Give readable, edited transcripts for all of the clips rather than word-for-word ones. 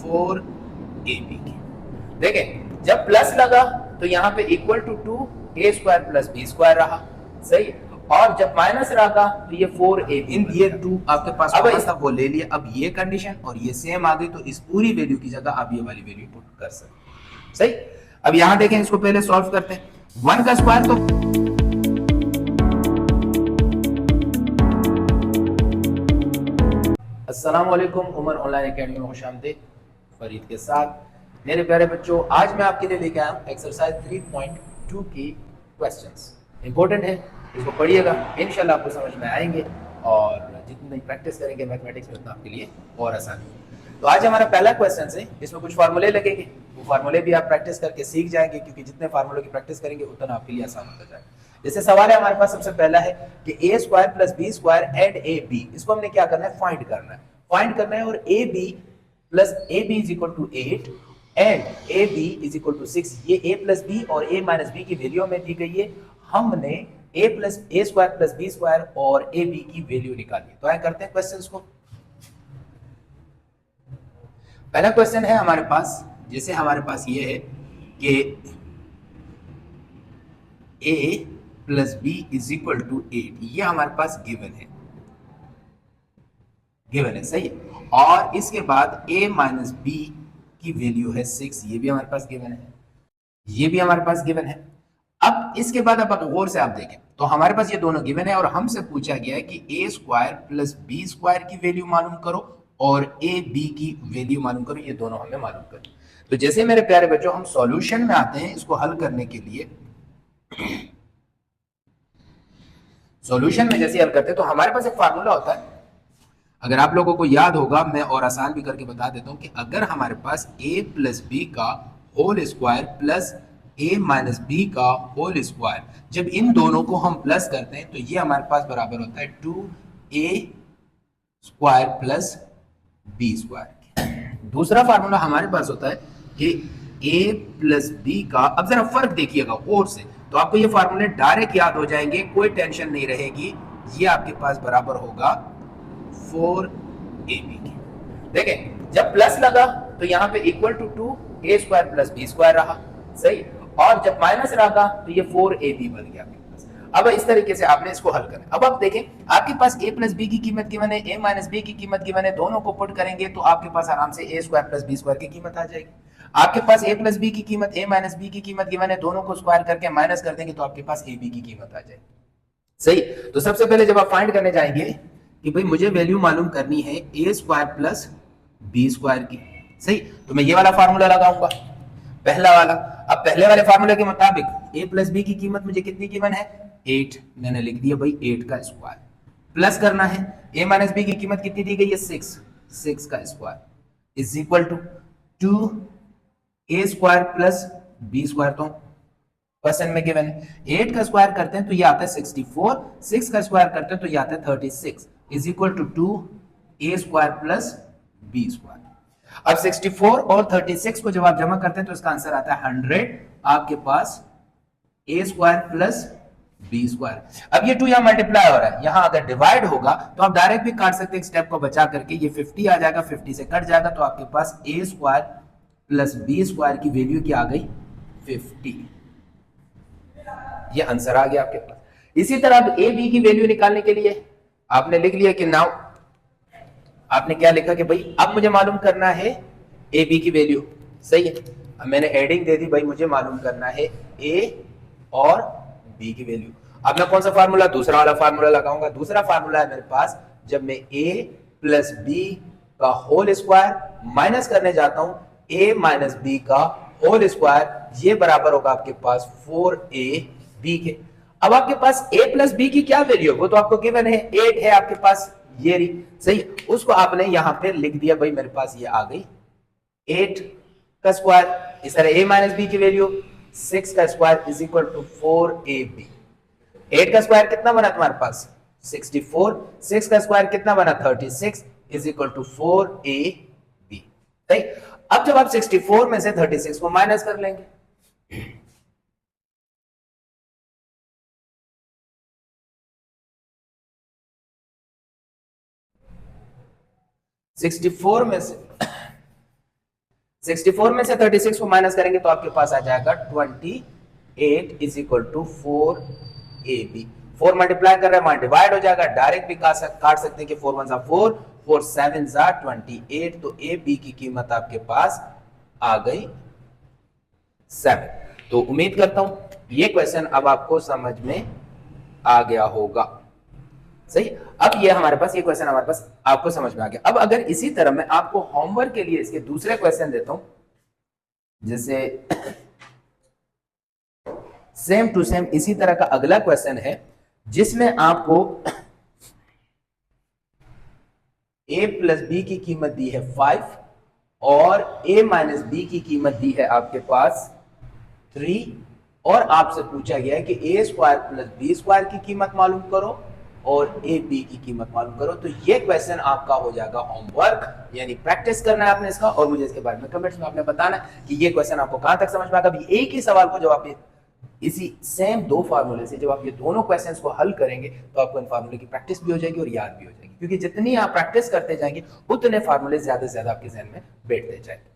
4ab की। देखें जब प्लस लगा तो यहाँ पे equal to 2a² plus b² रहा, सही। और जब माइनस रहा तो ये 4ab इन ये 2 आपके पास अब था वो ले लिया। अब ये कंडीशन और ये सेम आ गई तो इस पूरी वैल्यू की जगह आप ये वाली वैल्यू पुट कर सकते, सही। अब यहां देखें, इसको पहले सॉल्व करते हैं। 1 का स्क्वायर तो अस्सलाम वालेकुम, उमर ऑनलाइन एकेडमी में खुशामदीद फरीद के साथ। मेरे प्यारे बच्चों, आज मैं आपके लिए लेके आया हूँ एक्सरसाइज 3.2 की क्वेश्चंस। इंपॉर्टेंट है, इसको पढ़िएगा, इंशाल्लाह आपको समझ में आएंगे और जितनी प्रैक्टिस करेंगे मैथमेटिक्स में उतना आपके लिए और आसान है। तो आज हमारा पहला क्वेश्चन है, इसमें कुछ फार्मूले लगेंगे, वो फार्मूले भी आप प्रैक्टिस करके सीख जाएंगे, क्योंकि जितने फार्मूलों की प्रैक्टिस करेंगे उतना आपके लिए आसान होता जाएगा। जैसे सवाल है हमारे पास, सबसे पहला है कि a² plus b² and ab, इसको हमने क्या करना है, फाइंड करना है। फाइंड करना है और ab plus ab is equal to 8 and ab is equal to 6। ये a प्लस b और a माइनस b की वैल्यू हमें दी गई है। हमने a plus a² plus b² और ab की वैल्यू निकाली। तो आइए करते हैं क्वेश्चंस को। पहला क्वेश्चन है हमारे पास, जैसे हमारे पास ये है कि a plus b is equal to 8, ये हमारे पास गिवन है, गिवन है, सही है। और इसके बाद a माइनस b की वैल्यू है 6, ये भी हमारे पास गिवन है, ये भी हमारे पास गिवन है। अब इसके बाद अब गौर से आप देखें तो हमारे पास ये दोनों गिवन है और हमसे पूछा गया है कि a² प्लस b² की वैल्यू मालूम करो और ab की वैल्यू मालूम करो, ये दोनों हमें मालूम करो। तो जैसे मेरे प्यारे बच्चों हम सॉल्यूशन में आते हैं इसको हल करने के लिए, सॉल्यूशन में जैसे हल करते हैं तो हमारे पास एक फार्मूला होता है, अगर आप लोगों को याद होगा, मैं और आसान भी करके बता देता हूं कि अगर हमारे पास a प्लस बी का whole square plus a minus B का होल स्क्वायर, जब इन दोनों को हम प्लस करते हैं तो ये हमारे पास बराबर होता है 2a² प्लस b²। दूसरा फार्मूला हमारे पास होता है कि a प्लस बी का, अब जरा फर्क देखिएगा और से, तो आपको ये फार्मूले डायरेक्ट याद हो जाएंगे, कोई टेंशन नहीं रहेगी। ये आपके पास बराबर होगा 4ab की। देखें जब प्लस लगा तो यहाँ पे equal to 2a² plus b² रहा, सही। और जब माइनस रहा तो ये 4ab बन गया आपके पास। अब इस तरीके से आपने इसको हल करना। अब आप देखें आपके पास a प्लस बी की कीमत गिवन है, a माइनस बी की कीमत गिवन है, दोनों को पुट करेंगे तो आपके पास आराम से a² प्लस b² की कीमत आ जाएगी। आपके पास a प्लस बी की कीमत, a माइनस बी की कीमत गिवन है, दोनों को स्क्वायर करके माइनस कर देंगे तो आपके पास ab की कीमत आ जाएगी, सही। तो सबसे पहले जब आप फाइंड करने जाएंगे कि भाई मुझे वैल्यू मालूम करनी है a² प्लस b² की, सही, तो मैं ये वाला फार्मूला लगाऊंगा, पहला वाला। अब पहले वाले फार्मूले के मुताबिक a प्लस बी की कीमत मुझे कितनी गिवन है, 8, मैंने लिख दिया भाई 8 का स्क्वायर। प्लस करना है a माइनस बी की कीमत कितनी दी गई है, 6 का square is equal to 2a² plus b²। तो क्वेश्चन में गिवन है 8 का स्क्वायर करते हैं तो ये आता है 64, 6 का स्क्वायर करते हैं तो ये आता है 36 is equal to 2a² plus b²। अब 64 और 36 को जब आप जमा करते हैं तो इसका आंसर आता है 100, आपके पास a² प्लस b²। अब ये 2 यहां मल्टीप्लाई हो रहा है, यहां अगर डिवाइड होगा तो आप डायरेक्ट भी काट सकते हैं, एक स्टेप को बचा करके, ये 50 आ जाएगा, 50 से कट जाएगा तो आपके पास a² प्लस b² की वैल्यू क्या आ गई, 50। ये आंसर आ गया आपके पास। इसी तरह अब ए बी की वैल्यू निकालने के लिए आपने लिख लिया कि नाउ, आपने क्या लिखा कि भाई अब मुझे मालूम करना है ए बी की वैल्यू, सही है। अब मैंने एडिंग दे दी, भाई मुझे मालूम करना है ए और बी की वैल्यू। अब मैं कौन सा फार्मूला, दूसरा वाला फार्मूला लगाऊंगा। दूसरा फार्मूला है मेरे पास, जब मैं ए प्लस बी का होल स्क्वायर माइनस करने जाता हूं ए माइनस बी का होल स्क्वायर, ये बराबर होगा आपके पास 4ab के। अब आपके पास a प्लस बी की क्या वैल्यू है, वो तो आपको गिवन है, 8 है आपके पास, ये रही, सही। उसको आपने यहां पे लिख दिया, भाई मेरे पास ये आ गई 8 का स्क्वायर। इस तरह a माइनस बी की वैल्यू 6 का square is equal to 4ab। 8 का स्क्वायर कितना बना तुम्हारे पास, 64, 6 का स्क्वायर कितना बना, 36 इज इक्वल टू 4ab, सही। अब जब आप 64 में से 36 को माइनस कर लेंगे, 64 में से 64 में से 36 को माइनस करेंगे तो आपके पास आ जाएगा 28 is equal to 4ab। 4 multiply कर रहे हैं, वहां डिवाइड हो जाएगा, डायरेक्ट भी काट सकते हैं कि 4 1 4, 4 7 28, तो ए बी की कीमत आपके पास आ गई 7। तो उम्मीद करता हूं ये क्वेश्चन अब आपको समझ में आ गया होगा। सही, अब ये हमारे पास, ये क्वेश्चन हमारे पास आपको समझ में आ गया। अब अगर इसी तरह मैं आपको होमवर्क के लिए इसके दूसरे क्वेश्चन देता हूं, जैसे सेम टू सेम इसी तरह का अगला क्वेश्चन है जिसमें आपको a प्लस बी की कीमत दी है 5 और a माइनस बी की कीमत दी है आपके पास 3 और आपसे पूछा गया है कि a square plus B square की कीमत मालूम करो और ए बी की कीमत मालूम करो। तो ये क्वेश्चन आपका हो जाएगा होमवर्क, यानी प्रैक्टिस करना है आपने इसका, और मुझे इसके बारे में कमेंट्स में आपने बताना कि ये क्वेश्चन आपको कहां तक समझ में आएगा। अभी एक ही सवाल को जब आप इसी सेम दो फार्मूले से जब आप ये दोनों क्वेश्चंस को हल करेंगे तो आपको इन फार्मूले की प्रैक्टिस भी हो जाएगी और याद भी हो जाएगी, क्योंकि जितनी आप प्रैक्टिस करते जाएंगे उतने फार्मूले ज्यादा से ज्यादा आपके जहन में बैठते जाएंगे।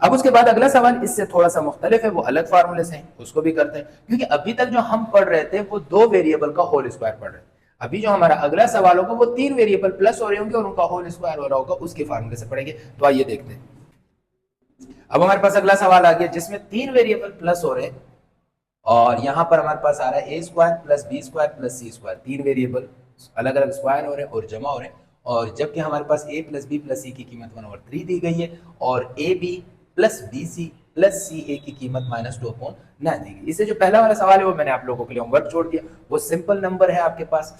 अब उसके बाद अगला सवाल इससे थोड़ा सा मुख्तलिफ है, वो अलग फार्मूले से है, उसको भी करते हैं, क्योंकि अभी तक जो हम पढ़ रहे थे वो 2 वेरिएबल का होल स्क्वायर पढ़ रहे थे। अभी जो हमारा अगला सवाल होगा वो 3 वेरिएबल प्लस हो रहे होंगे और उनका होल स्क्वायर हो रहा होगा, उसके फार्मूले से पढ़ेंगे। तो आइए देखते हैं। अब हमारे पास अगला सवाल आ गया जिसमें 3 वेरिएबल प्लस हो रहे हैं और यहां पर हमारे पास आ रहा है A square plus B square plus C square. 3 variable अलग अलग स्क्वायर हो रहे हैं और जमा हो रहे हैं, और जबकि हमारे पास a plus B plus C की कीमत 1/3 दी गई है और A B plus B C plus C A की कीमत -2/9 दी गई। इससे जो पहला वाला सवाल है वो मैंने आप लोगों के लिए होमवर्क छोड़ दिया, वो सिंपल नंबर है आपके पास,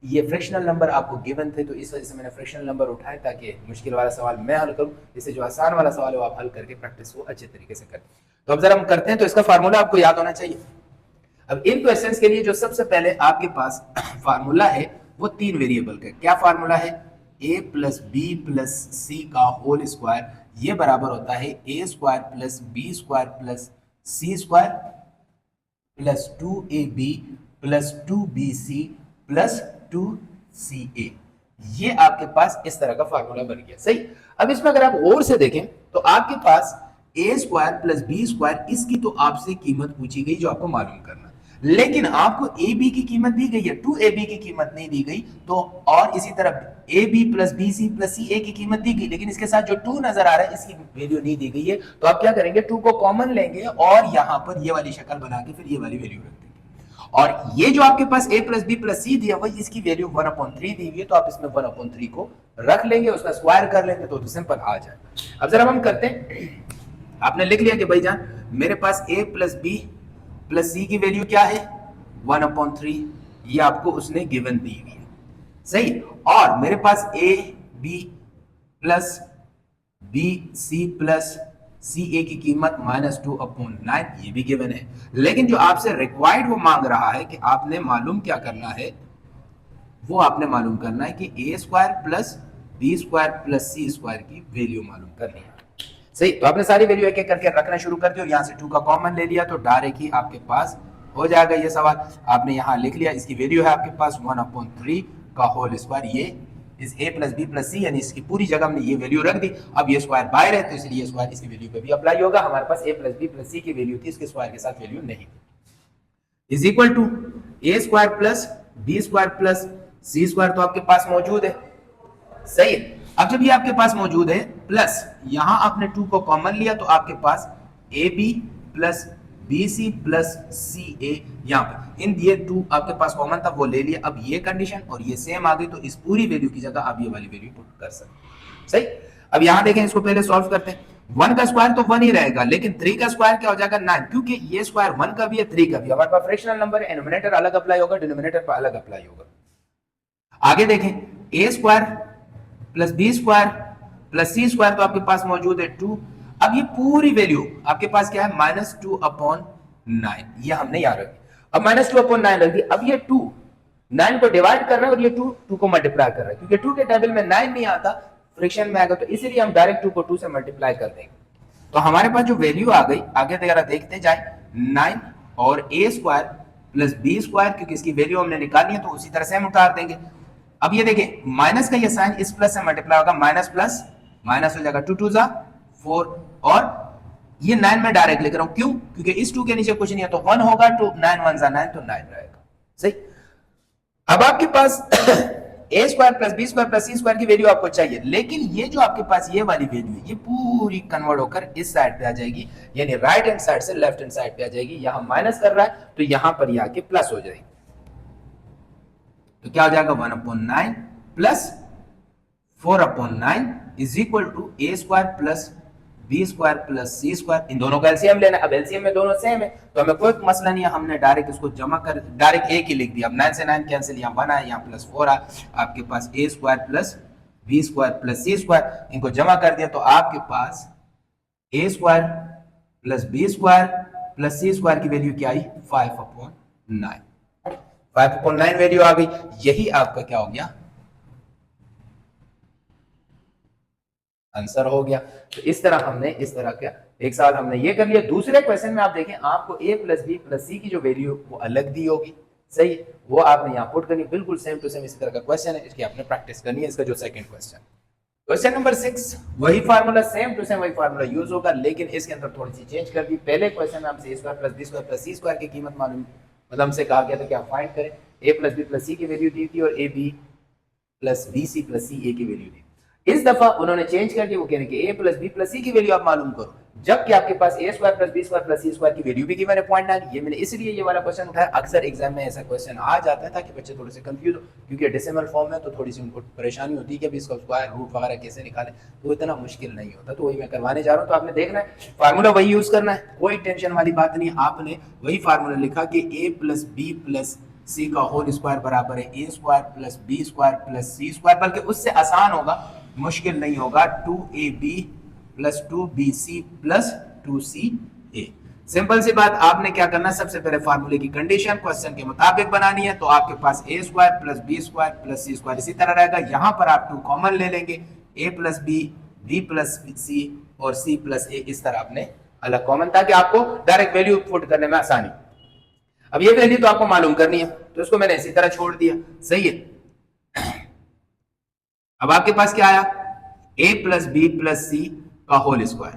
ये फ्रैक्शनल नंबर आपको गिवन थे, तो इस वजह से मैंने फ्रैक्शनल नंबर उठाए ताकि मुश्किल वाला सवाल मैं हल करूं, इससे जो आसान वाला सवाल है वो आप हल करके प्रैक्टिस को अच्छे तरीके से करें। तो अब जरा हम करते हैं, तो इसका फार्मूला आपको याद होना चाहिए। अब इन क्वेश्चंस के लिए जो सबसे पहले आपके पास फार्मूला है वो 3 वेरिएबल का। क्या फार्मूला है? a plus B plus C का होल स्क्वायर, ये बराबर होता है a square plus B square plus C square plus 2ab plus 2bc plus 2ca। ये आपके पास इस तरह का फार्मूला बन गया। सही, अब इसमें अगर आप गौर से देखें तो आपके पास a square plus B square, इसकी तो आपसे कीमत पूछी गई जो आपको मालूम करना, लेकिन आपको ए बी की कीमत दी गई है, 2ab की कीमत नहीं दी गई। तो और इसी तरह A B plus B C plus C A की कीमत दी गई, लेकिन इसके साथ जो 2 नजर आ रहा है इसकी वैल्यू नहीं दी गई है। तो आप क्या करेंगे, 2 को कॉमन लेंगे और यहां पर ये वाली शक्ल बना के फिर ये वाली वैल्यू रख देंगे, और ये जो आपके पास a प्लस बी प्लस सी दिया वही इसकी वैल्यू 1/3 दी हुई है, तो आप इसमें 1/3 को रख लेंगे, उसका स्क्वायर कर लेंगे तो सिंपल आ जाएगा। अब जरा हम करते हैं, आपने लिख लिया कि भाईजान मेरे पास a plus B plus C की वैल्यू क्या है 1/3, ये आपको उसने गिवन दी हुई है। सही, और मेरे पास a b plus B C plus C A की कीमत -2/9, ये भी गिवन है, लेकिन जो आपसे रिक्वायर्ड वो मांग रहा है कि आपने मालूम क्या करना है, वो आपने मालूम करना है कि a square plus B square plus C square की वैल्यू मालूम करनी है। सही, तो आपने सारी वैल्यू एक एक करके रखना शुरू कर दिया और यहाँ से 2 का कॉमन ले लिया तो डायरेक्ट ही आपके पास हो जाएगा ये सवाल। आपने यहाँ लिख लिया, इसकी वैल्यू है आपके पास 1/3 का होल स्क्वायर, ये इस a प्लस बी प्लस सी, यानी इसकी पूरी जगह हमने ये वैल्यू रख दी। अब ये स्क्वायर बाहर है तो इसलिए ये स्क्वायर इसकी वैल्यू पे भी अप्लाई होगा। हमारे पास a plus B plus C की वैल्यू थी, इसके स्क्वायर के साथ वैल्यू नहीं थी, is equal to a square plus B square plus C square तो आपके पास मौजूद है। सही है, अब जब ये आपके पास मौजूद है प्लस यहां आपने 2 को कॉमन लिया तो आपके पास A B plus B C plus C A, यहाँ पर इन ये 2 आपके पास कॉमन था वो ले लिया। अब ये कंडीशन और ये सेम आ गई तो इस पूरी वैल्यू की जगह आप ये वाली वैल्यू पुट कर सकते। सही, अब यहां देखें, इसको पहले सॉल्व करते हैं। 1 का स्क्वायर तो 1 ही रहेगा, लेकिन 3 का स्क्वायर क्या हो जाएगा 9, क्योंकि ये स्क्वायर 1 का भी है 3 का भी। हमारे पास फ्रैक्शनल नंबर है, डिनोमिनेटर अलग अप्लाई होगा, डिनोमिनेटर पर अलग अप्लाई होगा। आगे देखें, a square plus B square plus C square तो आपके पास मौजूद है 2। अब ये पूरी वैल्यू आपके पास क्या है -2/9, ये हमने याद रखी। अब -2/9 रख दी। अब ये 2 9 को डिवाइड कर रहा है और ये 2 को मल्टीप्लाई कर रहा है, क्योंकि 2 के टेबल में 9 नहीं आता, फ्रैक्शन में आएगा, तो इसीलिए हम डायरेक्ट 2 को 2 से मल्टीप्लाई कर देंगे। तो हमारे पास जो वैल्यू आ गई, आगे जरा देखते जाए, 9 और a square plus B square, क्योंकि इसकी वैल्यू हमने निकाली है तो उसी तरह से हम उतार देंगे। अब ये देखिए माइनस का ये साइन इस प्लस से मल्टीप्लाई होगा, माइनस प्लस माइनस हो जाएगा, 2 2 जा 4 और ये 9 में डायरेक्ट लिख रहा हूं, क्यों? क्योंकि इस 2 के नीचे कुछ नहीं है, तो 1 होगा, तो 9 1 9 तो 9 रहेगा। सही। अब आपके पास A square plus B square plus C square की वैल्यू आपको चाहिए, लेकिन ये जो आपके पास ये वाली वैल्यू है, ये पूरी कन्वर्ट होकर इस साइड पे आ जाएगी, यानी राइट हैंड साइड से लेफ्ट हैंड साइड पे आ जाएगी। यहां माइनस कर रहा है तो यहां पर ये आके प्लस हो जाएगी, तो क्या हो जाएगा 1/9 plus 4/9 is equal to A square plus B square plus C square. इन दोनों का एलसीएम लेना है। अब एलसीएम में दोनों सेम है तो हमें कोई मसला नहीं है, हमने डायरेक्ट इसको जमा कर डायरेक्ट एक ही लिख दिया। अब 9 से 9 कैंसिल, यहाँ 1 आया, यहाँ प्लस 4 आया, आपके पास A square plus B square plus C square, इनको जमा कर दिया तो आपके पास A square plus B square plus C square की वैल्यू क्या आई 5/9। 5/9 वैल्यू आ गई, यही आपका क्या हो गया आंसर हो गया। तो इस तरह हमने इस तरह का एक सवाल हमने ये कर लिया। दूसरे क्वेश्चन में आप देखें, आपको a plus B plus C की जो वैल्यू वो अलग दी होगी, सही है, वो आपने यहाँ पुट करनी, बिल्कुल सेम टू सेम इसी तरह का क्वेश्चन है, इसकी आपने प्रैक्टिस करनी है। इसका जो सेकंड क्वेश्चन नंबर 6, वही फार्मूला सेम टू सेम वही फार्मूला यूज होगा, लेकिन इसके अंदर थोड़ी सी चेंज कर दी। पहले क्वेश्चन में हमसे a square plus B square plus C square की कीमत मालूम, मतलब हमसे कहा गया था कि आप फाइंड करें, a plus B plus C की वैल्यू दी थी और a b plus B C plus C a की वैल्यू दी। इस दफा उन्होंने चेंज कर दिया, वो कह रहे हैं कि a plus B plus C की वैल्यू आप मालूम करो, जबकि आपके पास a square plus B square plus C square की वैल्यू भी गिवन है 0.9। ये मैंने इसलिए ये वाला क्वेश्चन उठाया, अक्सर एग्जाम में ऐसा क्वेश्चन आ जाता है ताकि बच्चे थोड़े से कंफ्यूज हो, क्योंकि डेसिमल फॉर्म में तो थोड़ी सी उनको परेशानी होती है कि अभी इसका स्क्वायर रूट वगैरह कैसे निकालें, तो इतना मुश्किल नहीं होता। तो वही मैं करवाने जा रहा हूँ। तो आपने देखना है फार्मूला वही यूज करना है, कोई टेंशन वाली बात नहीं। आपने वही फार्मूला लिखा कि a plus B plus C का होल स्क्वायर बराबर है A square plus B square plus C square, बल्कि उससे आसान होगा, मुश्किल नहीं होगा, 2ab plus 2bc plus 2ca। Simple सी बात, आपने क्या करना है, सबसे पहले फार्मूले की कंडीशन क्वेश्चन के मुताबिक बनानी है। तो आपके पास a square plus B square plus C square इसी तरह रहेगा, यहां पर आप 2 कॉमन ले लेंगे, a plus B, b plus C और c प्लस a, इस तरह आपने अलग कॉमन, ताकि आपको डायरेक्ट वैल्यू पुट करने में आसानी। अब ये वैल्यू तो आपको मालूम करनी है, तो इसको मैंने इसी तरह छोड़ दिया, सही है। अब आपके पास क्या आया, a plus B plus C का होल स्क्वायर,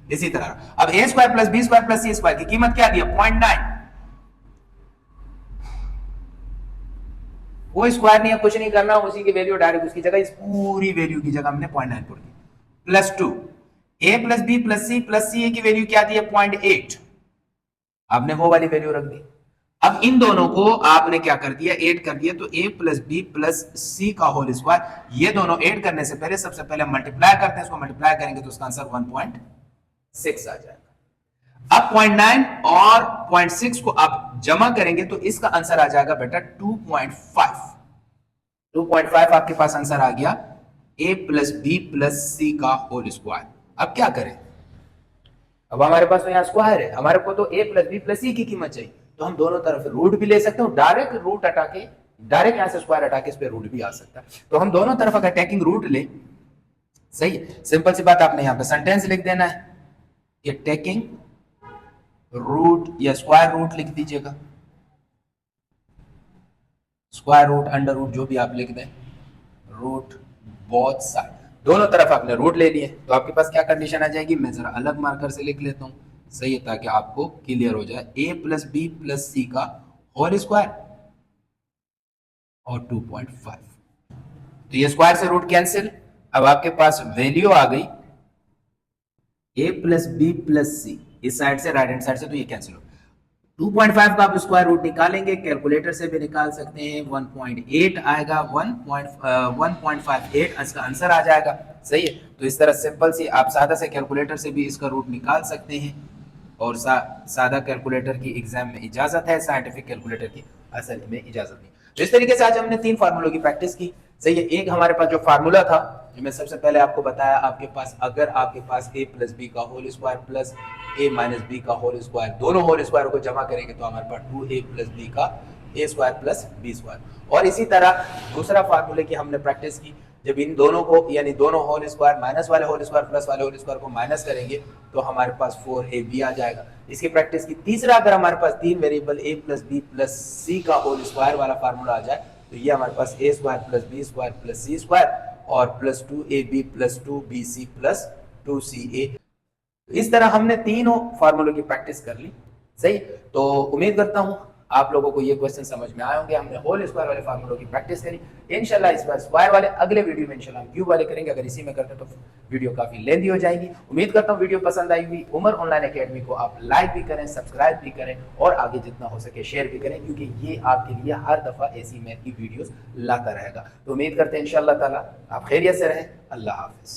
इसी तरह अब a square plus B square plus C square की कीमत क्या दी है 0.9। कोई स्क्वायर नहीं है, कुछ नहीं करना, उसी की वैल्यू डायरेक्ट उसकी जगह, इस पूरी वैल्यू की जगह हमने 0.9 पुट की, plus 2 a plus B plus C की वैल्यू क्या दी है 0.8, आपने वो वाली वैल्यू रख दी। अब इन दोनों को आपने क्या कर दिया, ऐड कर दिया, तो a plus B plus C का होल स्क्वायर, ये दोनों ऐड करने से पहले सबसे पहले मल्टीप्लाई करते हैं, इसको मल्टीप्लाई करेंगे तो उसका आंसर 1.6 आ जाएगा। अब 0.9 और 0.6 को आप जमा करेंगे तो इसका आंसर आ जाएगा बेटा 2.5। 2.5 आपके पास आंसर आ गया a plus B plus C का होल स्क्वायर। अब क्या करें, अब हमारे पास तो यहाँ स्क्वायर है, हमारे को तो a plus B plus C की कीमत चाहिए, तो हम दोनों तरफ रूट भी ले सकते हैं, डायरेक्ट रूट हटा के, डायरेक्ट यहां से स्क्वायर हटा के इस पे रूट भी आ सकता है। तो हम दोनों तरफ अगर टेकिंग रूट ले, सही है, सिंपल सी बात, आपने यहां पे सेंटेंस लिख देना है, ये टेकिंग रूट या स्क्वायर रूट लिख दीजिएगा, स्क्वायर रूट अंडर रूट जो भी आप लिख दें, रूट बोथ साइड, दोनों तरफ आपने रूट ले लिए, तो आपके पास क्या कंडीशन आ जाएगी, मैं जरा अलग मार्कर से लिख लेता हूं, सही है, ताकि आपको क्लियर हो जाए, a plus B plus C का होल स्क्वायर और 2.5, तो ये स्क्वायर से रूट कैंसिल। अब आपके पास वैल्यू आ गई a प्लस बी प्लस सी, इस साइड से राइट हैंड साइड से, तो ये कैंसिल हो। 2.5 का आप स्क्वायर रूट निकालेंगे, कैलकुलेटर से भी निकाल सकते हैं, 1.8 आएगा, 1.58 इसका आंसर आ जाएगा, सही है। तो इस तरह सिंपल सी आप सादा से कैलकुलेटर से भी इसका रूट निकाल सकते हैं, और सादा कैलकुलेटर की एग्जाम में इजाजत है, साइंटिफिक कैलकुलेटर की असल में इजाजत नहीं। तो इस तरीके से आज हमने 3 फार्मूलों की प्रैक्टिस की, सही है। एक हमारे पास जो फार्मूला था, जो मैं सबसे पहले आपको बताया, आपके पास अगर आपके पास a प्लस बी का whole square plus a minus B का होल स्क्वायर, दोनों होल स्क्वायर को जमा करेंगे तो हमारे पास 2a प्लस बी का a square plus B square. और इसी तरह दूसरा फार्मूले की हमने प्रैक्टिस की, जब इन दोनों को, यानी दोनों होल स्क्वायर, माइनस वाले होल स्क्वायर प्लस वाले होल स्क्वायर को माइनस करेंगे तो हमारे पास 4ab आ जाएगा। इसकी प्रैक्टिस की। तीसरा, अगर हमारे पास 3 variable a plus B plus C का होल स्क्वायर वाला फार्मूला आ जाए तो ये हमारे पास a square plus B square plus C square और plus 2ab plus 2bc plus 2CA। इस तरह हमने तीनों फार्मूलों की प्रैक्टिस कर ली। सही, तो उम्मीद करता हूं आप लोगों को ये क्वेश्चन समझ में आए होंगे। हमने होल स्क्वायर वाले फार्मूलों की प्रैक्टिस करी। इंशाल्लाह इस बार स्क्वायर वाले अगले वीडियो में इंशाल्लाह हम क्यूब वाले करेंगे। अगर इसी में करते तो वीडियो काफी लेंथी हो जाएगी। उम्मीद करता हूँ वीडियो पसंद आई हुई। उमर ऑनलाइन एकेडमी को आप लाइक भी करें, सब्सक्राइब भी करें और आगे जितना हो सके शेयर भी करें, क्योंकि ये आपके लिए हर दफा ऐसी मैथ की वीडियोस लाता रहेगा। तो उम्मीद करते हैं इंशाल्लाह ताला आप खैरियत से रहें। अल्लाह हाफिज।